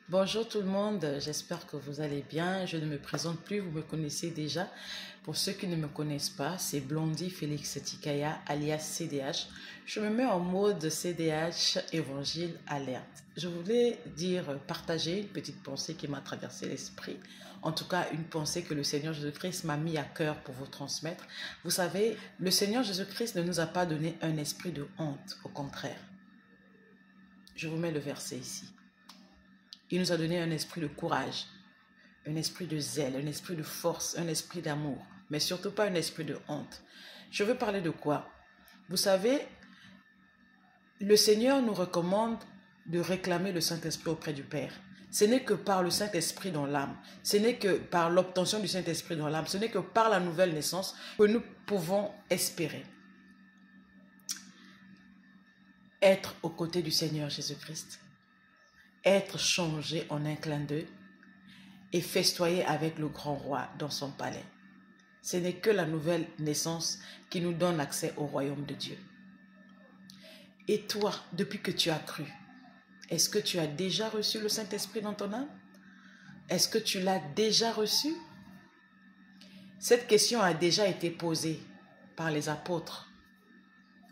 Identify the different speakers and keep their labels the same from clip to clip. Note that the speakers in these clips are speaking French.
Speaker 1: Bonjour tout le monde, j'espère que vous allez bien. Je ne me présente plus, vous me connaissez déjà. Pour ceux qui ne me connaissent pas, c'est Blondie Félix Tikaya alias CDH. Je me mets en mode CDH Évangile Alerte. Je voulais partager une petite pensée qui m'a traversé l'esprit. En tout cas, une pensée que le Seigneur Jésus-Christ m'a mis à cœur pour vous transmettre. Vous savez, le Seigneur Jésus-Christ ne nous a pas donné un esprit de honte, au contraire. Je vous mets le verset ici. Il nous a donné un esprit de courage, un esprit de zèle, un esprit de force, un esprit d'amour, mais surtout pas un esprit de honte. Je veux parler de quoi? Vous savez, le Seigneur nous recommande de réclamer le Saint-Esprit auprès du Père. Ce n'est que par le Saint-Esprit dans l'âme, ce n'est que par l'obtention du Saint-Esprit dans l'âme, ce n'est que par la nouvelle naissance que nous pouvons espérer être aux côtés du Seigneur Jésus-Christ, être changé en un clin d'œil et festoyer avec le grand roi dans son palais. Ce n'est que la nouvelle naissance qui nous donne accès au royaume de Dieu. Et toi, depuis que tu as cru, est-ce que tu as déjà reçu le Saint-Esprit dans ton âme? Est-ce que tu l'as déjà reçu? Cette question a déjà été posée par les apôtres,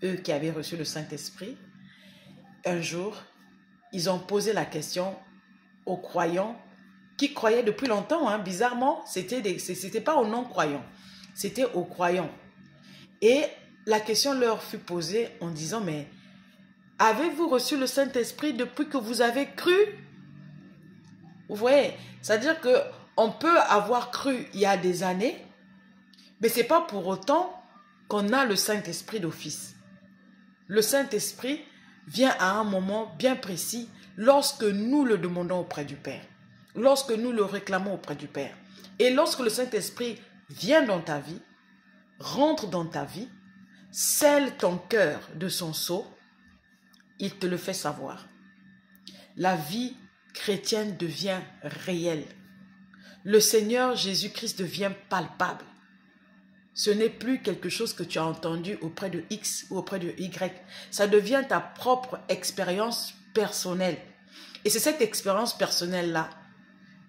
Speaker 1: eux qui avaient reçu le Saint-Esprit. Un jour, ils ont posé la question aux croyants qui croyaient depuis longtemps. Bizarrement, c'était pas aux non-croyants, c'était aux croyants. Et la question leur fut posée en disant, mais avez-vous reçu le Saint-Esprit depuis que vous avez cru? Vous voyez, c'est-à-dire qu'on peut avoir cru il y a des années, mais ce n'est pas pour autant qu'on a le Saint-Esprit d'office. Le Saint-Esprit vient à un moment bien précis lorsque nous le demandons auprès du Père, lorsque nous le réclamons auprès du Père. Et lorsque le Saint-Esprit vient dans ta vie, rentre dans ta vie, scelle ton cœur de son sceau, il te le fait savoir. La vie chrétienne devient réelle. Le Seigneur Jésus-Christ devient palpable. Ce n'est plus quelque chose que tu as entendu auprès de X ou auprès de Y. Ça devient ta propre expérience personnelle. Et c'est cette expérience personnelle-là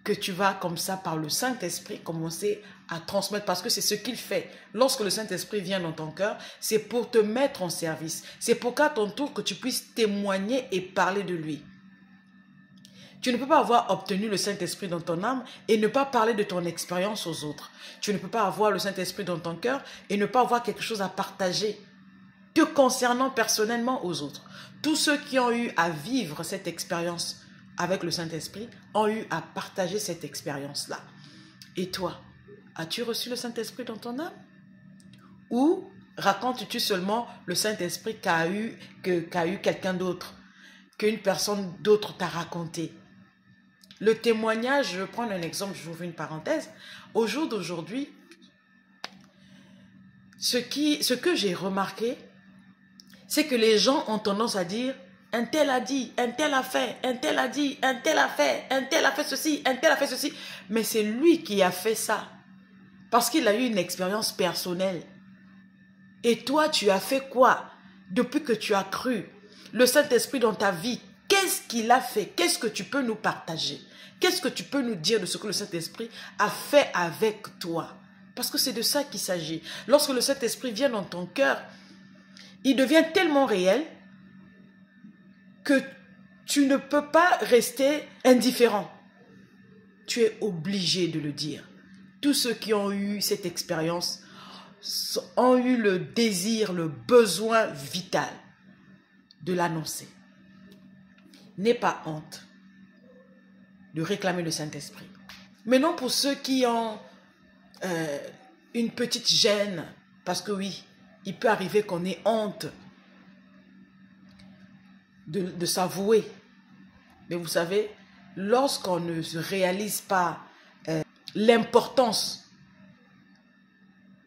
Speaker 1: que tu vas comme ça par le Saint-Esprit commencer à transmettre, parce que c'est ce qu'il fait. Lorsque le Saint-Esprit vient dans ton cœur, c'est pour te mettre en service. C'est pour qu'à ton tour que tu puisses témoigner et parler de lui. Tu ne peux pas avoir obtenu le Saint-Esprit dans ton âme et ne pas parler de ton expérience aux autres. Tu ne peux pas avoir le Saint-Esprit dans ton cœur et ne pas avoir quelque chose à partager te concernant personnellement aux autres. Tous ceux qui ont eu à vivre cette expérience avec le Saint-Esprit ont eu à partager cette expérience-là. Et toi, as-tu reçu le Saint-Esprit dans ton âme? Ou racontes-tu seulement le Saint-Esprit qu'a eu quelqu'un d'autre, qu'une personne d'autre t'a raconté? Le témoignage, je vais prendre un exemple, je vous ouvre une parenthèse. Au jour d'aujourd'hui, ce que j'ai remarqué, c'est que les gens ont tendance à dire « un tel a dit, un tel a fait, un tel a dit, un tel a fait ceci, un tel a fait ceci ». Mais c'est lui qui a fait ça, parce qu'il a eu une expérience personnelle. Et toi, tu as fait quoi depuis que tu as cru? Le Saint-Esprit dans ta vie, qu'est-ce qu'il a fait? Qu'est-ce que tu peux nous partager? Qu'est-ce que tu peux nous dire de ce que le Saint-Esprit a fait avec toi? Parce que c'est de ça qu'il s'agit. Lorsque le Saint-Esprit vient dans ton cœur, il devient tellement réel que tu ne peux pas rester indifférent. Tu es obligé de le dire. Tous ceux qui ont eu cette expérience ont eu le désir, le besoin vital de l'annoncer. N'aie pas honte de réclamer le Saint-Esprit. Maintenant, pour ceux qui ont une petite gêne, parce que oui, il peut arriver qu'on ait honte de s'avouer. Mais vous savez, lorsqu'on ne se réalise pas l'importance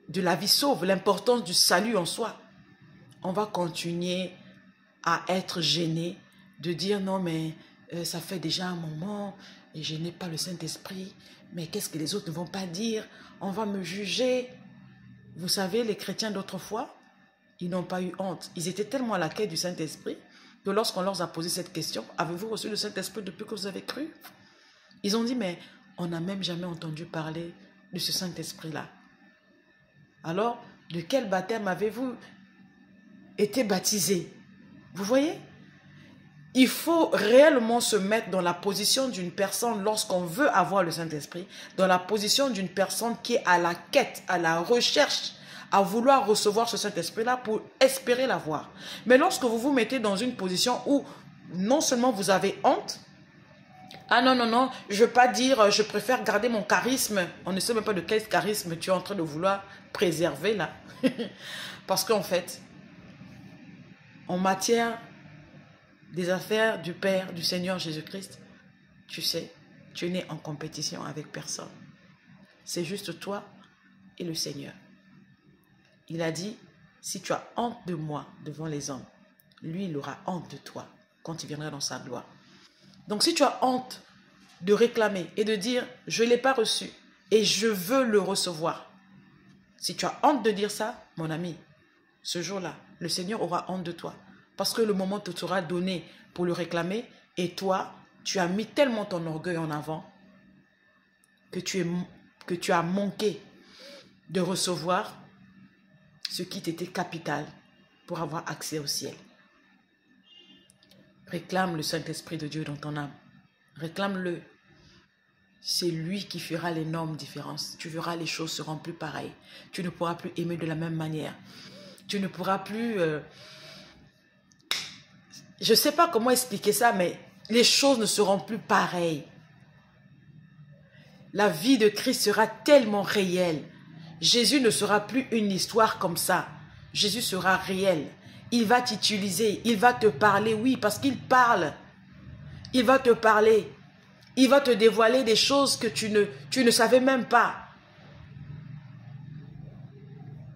Speaker 1: de la vie sauve, l'importance du salut en soi, on va continuer à être gêné de dire non mais ça fait déjà un moment et je n'ai pas le Saint-Esprit, mais qu'est-ce que les autres ne vont pas dire? On va me juger. Vous savez, les chrétiens d'autrefois, ils n'ont pas eu honte. Ils étaient tellement à la quête du Saint-Esprit que lorsqu'on leur a posé cette question, avez-vous reçu le Saint-Esprit depuis que vous avez cru? Ils ont dit, mais on n'a même jamais entendu parler de ce Saint-Esprit-là. Alors, de quel baptême avez-vous été baptisé? Vous voyez? Il faut réellement se mettre dans la position d'une personne lorsqu'on veut avoir le Saint-Esprit, dans la position d'une personne qui est à la quête, à la recherche, à vouloir recevoir ce Saint-Esprit-là pour espérer l'avoir. Mais lorsque vous vous mettez dans une position où non seulement vous avez honte, ah non, non, non, je ne veux pas dire, je préfère garder mon charisme. On ne sait même pas de quel charisme tu es en train de vouloir préserver là. Parce qu'en fait, en matière des affaires du Père, du Seigneur Jésus-Christ, tu sais, tu n'es en compétition avec personne. C'est juste toi et le Seigneur. Il a dit, si tu as honte de moi devant les hommes, lui, il aura honte de toi quand il viendra dans sa gloire. Donc si tu as honte de réclamer et de dire, je ne l'ai pas reçu et je veux le recevoir. Si tu as honte de dire ça, mon ami, ce jour-là, le Seigneur aura honte de toi. Parce que le moment te sera donné pour le réclamer et toi, tu as mis tellement ton orgueil en avant que tu as manqué de recevoir ce qui t'était capital pour avoir accès au ciel. Réclame le Saint-Esprit de Dieu dans ton âme. Réclame-le. C'est lui qui fera l'énorme différence. Tu verras, les choses seront plus pareilles. Tu ne pourras plus aimer de la même manière. Tu ne pourras plus... je ne sais pas comment expliquer ça, mais les choses ne seront plus pareilles. La vie de Christ sera tellement réelle. Jésus ne sera plus une histoire comme ça. Jésus sera réel. Il va t'utiliser, il va te parler, oui, parce qu'il parle. Il va te parler. Il va te dévoiler des choses que tu ne savais même pas.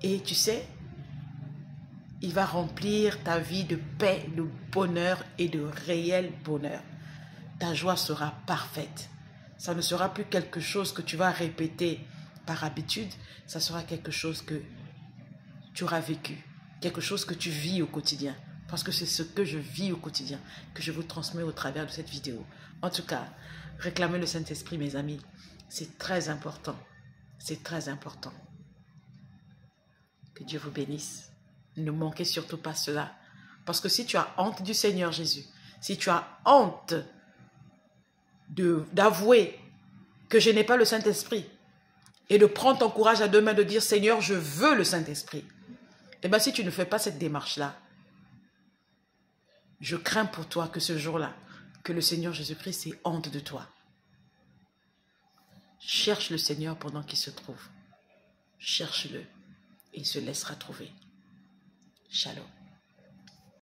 Speaker 1: Et tu sais, il va remplir ta vie de paix, de bonheur et de réel bonheur. Ta joie sera parfaite. Ça ne sera plus quelque chose que tu vas répéter par habitude. Ça sera quelque chose que tu auras vécu. Quelque chose que tu vis au quotidien. Parce que c'est ce que je vis au quotidien que je vous transmets au travers de cette vidéo. En tout cas, réclamer le Saint-Esprit, mes amis, c'est très important. C'est très important. Que Dieu vous bénisse. Ne manquez surtout pas cela. Parce que si tu as honte du Seigneur Jésus, si tu as honte d'avouer que je n'ai pas le Saint-Esprit et de prendre ton courage à deux mains de dire, Seigneur, je veux le Saint-Esprit. Eh bien, si tu ne fais pas cette démarche-là, je crains pour toi que ce jour-là, que le Seigneur Jésus-Christ ait honte de toi. Cherche le Seigneur pendant qu'il se trouve. Cherche-le et il se laissera trouver. Shalom.